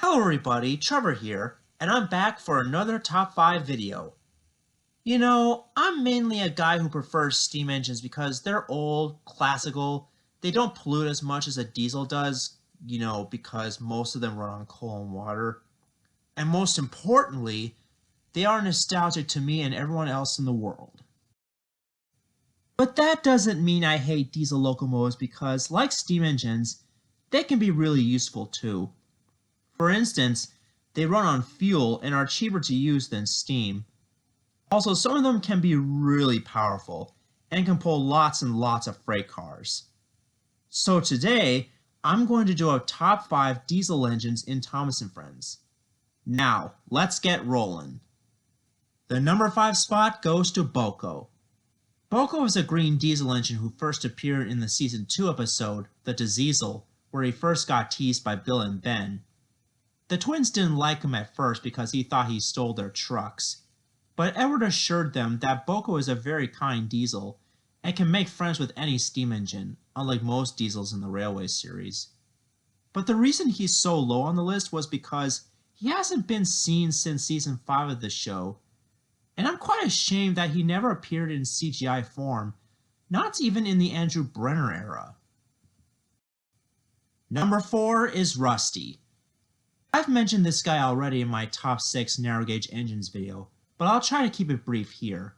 Hello everybody, Trevor here, and I'm back for another top 5 video. I'm mainly a guy who prefers steam engines because they're old, classical, they don't pollute as much as a diesel does, because most of them run on coal and water. And most importantly, they are nostalgic to me and everyone else in the world. But that doesn't mean I hate diesel locomotives because, like steam engines, they can be really useful too. For instance, they run on fuel and are cheaper to use than steam. Also, some of them can be really powerful and can pull lots and lots of freight cars. So today, I'm going to do a top 5 diesel engines in Thomas & Friends. Now, let's get rolling. The number 5 spot goes to Boco. Boco is a green diesel engine who first appeared in the season 2 episode, The Diseasel, where he first got teased by Bill and Ben. The twins didn't like him at first because he thought he stole their trucks, but Edward assured them that Boco is a very kind diesel and can make friends with any steam engine, unlike most diesels in the Railway series. But the reason he's so low on the list was because he hasn't been seen since season 5 of the show, and I'm quite ashamed that he never appeared in CGI form, not even in the Andrew Brenner era. Number 4 is Rusty. I've mentioned this guy already in my top 6 narrow gauge engines video, but I'll try to keep it brief here.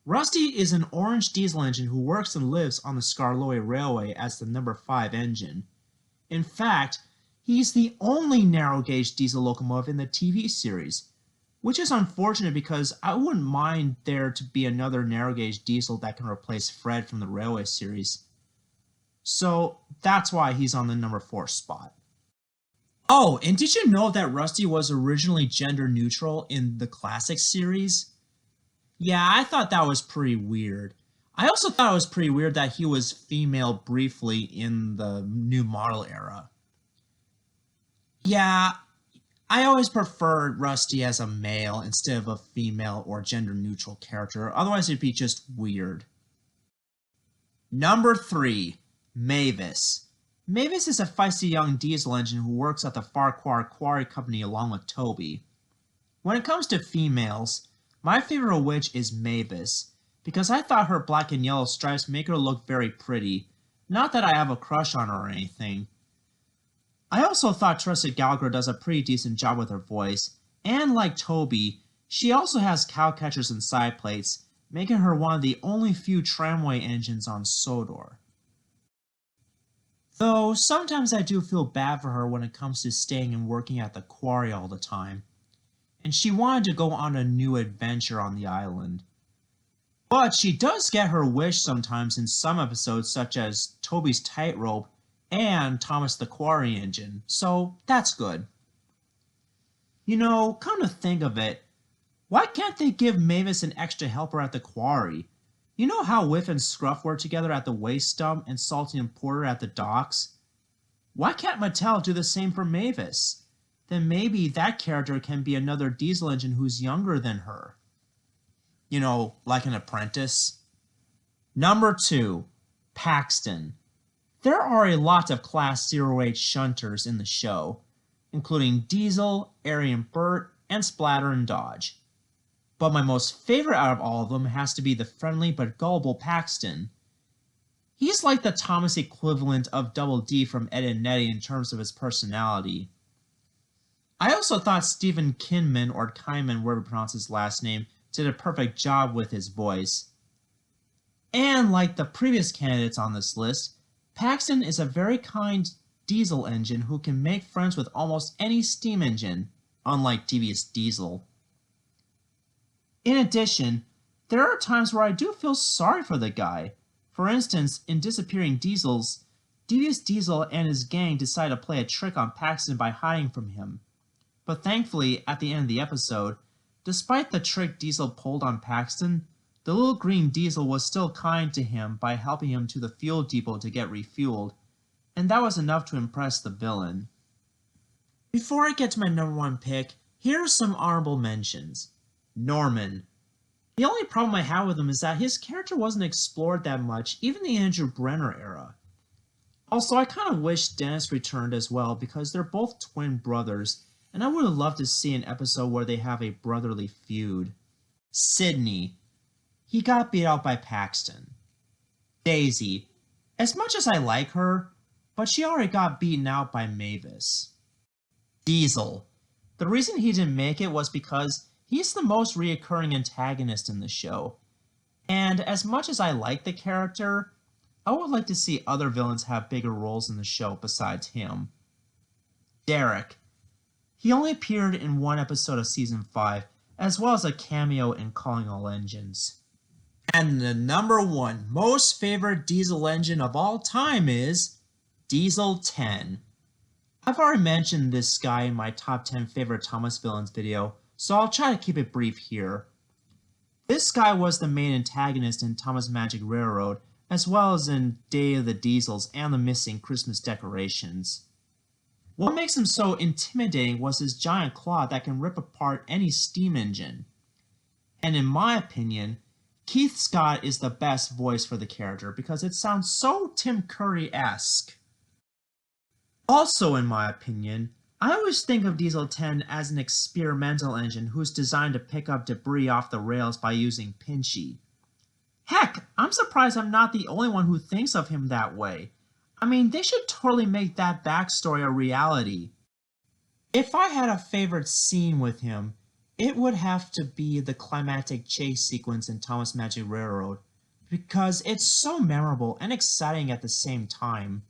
Rusty is an orange diesel engine who works and lives on the Skarloey Railway as the number 5 engine. In fact, he's the only narrow gauge diesel locomotive in the TV series, which is unfortunate because I wouldn't mind there to be another narrow gauge diesel that can replace Fred from the Railway series. So that's why he's on the number 4 spot. Oh, and did you know that Rusty was originally gender neutral in the classic series? Yeah, I thought that was pretty weird. I also thought it was pretty weird that he was female briefly in the new model era. Yeah, I always preferred Rusty as a male instead of a female or gender neutral character, otherwise it'd be just weird. Number 3, Mavis. Mavis is a feisty young diesel engine who works at the Farquhar Quarry Company along with Toby. When it comes to females, my favorite witch is Mavis, because I thought her black and yellow stripes make her look very pretty. Not that I have a crush on her or anything. I also thought Teresa Gallagher does a pretty decent job with her voice, and like Toby, she also has cow catchers and side plates, making her one of the only few tramway engines on Sodor. Though sometimes I do feel bad for her when it comes to staying and working at the quarry all the time, and she wanted to go on a new adventure on the island. But she does get her wish sometimes in some episodes, such as Toby's tightrope and Thomas the Quarry Engine, so that's good. Come to think of it, why can't they give Mavis an extra helper at the quarry? You know how Whiff and Scruff were together at the waste dump and Salty and Porter at the docks? Why can't Mattel do the same for Mavis? Then maybe that character can be another diesel engine who's younger than her. Like an apprentice. Number 2, Paxton. There are a lot of Class 08 shunters in the show, including Diesel, Arian Burt, and Splatter and Dodge. But my most favorite out of all of them has to be the friendly but gullible Paxton. He's like the Thomas equivalent of Double D from Ed and Nettie in terms of his personality. I also thought Stephen Kinman, or Kyman, wherever you pronounce his last name, did a perfect job with his voice. And like the previous candidates on this list, Paxton is a very kind diesel engine who can make friends with almost any steam engine, unlike devious Diesel. In addition, there are times where I do feel sorry for the guy. For instance, in Disappearing Diesels, Devious Diesel and his gang decide to play a trick on Paxton by hiding from him. But thankfully, at the end of the episode, despite the trick Diesel pulled on Paxton, the little green Diesel was still kind to him by helping him to the fuel depot to get refueled, and that was enough to impress the villain. Before I get to my number 1 pick, here are some honorable mentions. Norman. The only problem I have with him is that his character wasn't explored that much, even the Andrew Brenner era. Also, I kind of wish Dennis returned as well because they're both twin brothers, and I would have loved to see an episode where they have a brotherly feud. Sydney. He got beat out by Paxton. Daisy. As much as I like her, but she already got beaten out by Mavis. Diesel. The reason he didn't make it was because he's the most reoccurring antagonist in the show. And as much as I like the character, I would like to see other villains have bigger roles in the show besides him. Derek. He only appeared in one episode of Season 5, as well as a cameo in Calling All Engines. And the number one most favorite Diesel engine of all time is Diesel 10. I've already mentioned this guy in my top 10 favorite Thomas villains video, so I'll try to keep it brief here. This guy was the main antagonist in Thomas Magic Railroad, as well as in Day of the Diesels and the Missing Christmas Decorations. What makes him so intimidating was his giant claw that can rip apart any steam engine. And in my opinion, Keith Scott is the best voice for the character because it sounds so Tim Curry-esque. Also, in my opinion, I always think of Diesel 10 as an experimental engine who's designed to pick up debris off the rails by using Pinchy. Heck, I'm surprised I'm not the only one who thinks of him that way. I mean, they should totally make that backstory a reality. If I had a favorite scene with him, it would have to be the climactic chase sequence in Thomas Magic Railroad, because it's so memorable and exciting at the same time.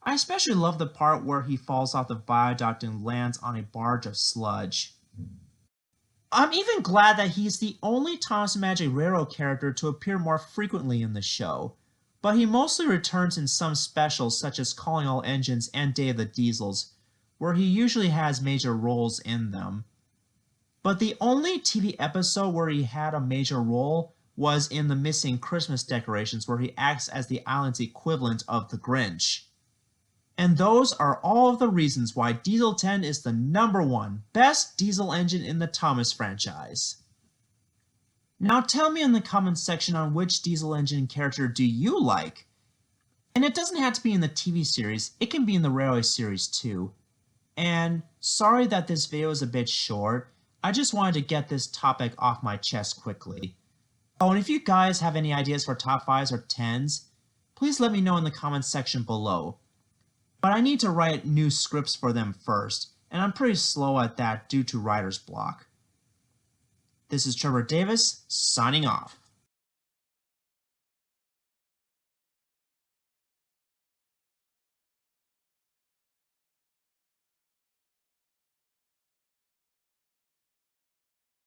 I especially love the part where he falls off the viaduct and lands on a barge of sludge. I'm even glad that he's the only Thomas Magic Railroad character to appear more frequently in the show, but he mostly returns in some specials such as Calling All Engines and Day of the Diesels, where he usually has major roles in them. But the only TV episode where he had a major role was in the Missing Christmas Decorations, where he acts as the island's equivalent of the Grinch. And those are all of the reasons why Diesel 10 is the number one best diesel engine in the Thomas franchise. Now tell me in the comments section on which diesel engine character do you like? And it doesn't have to be in the TV series, it can be in the Railway series too. And sorry that this video is a bit short, I just wanted to get this topic off my chest quickly. Oh, and if you guys have any ideas for top 5s or 10s, please let me know in the comments section below. But I need to write new scripts for them first, and I'm pretty slow at that due to writer's block. This is Trevor Davis, signing off.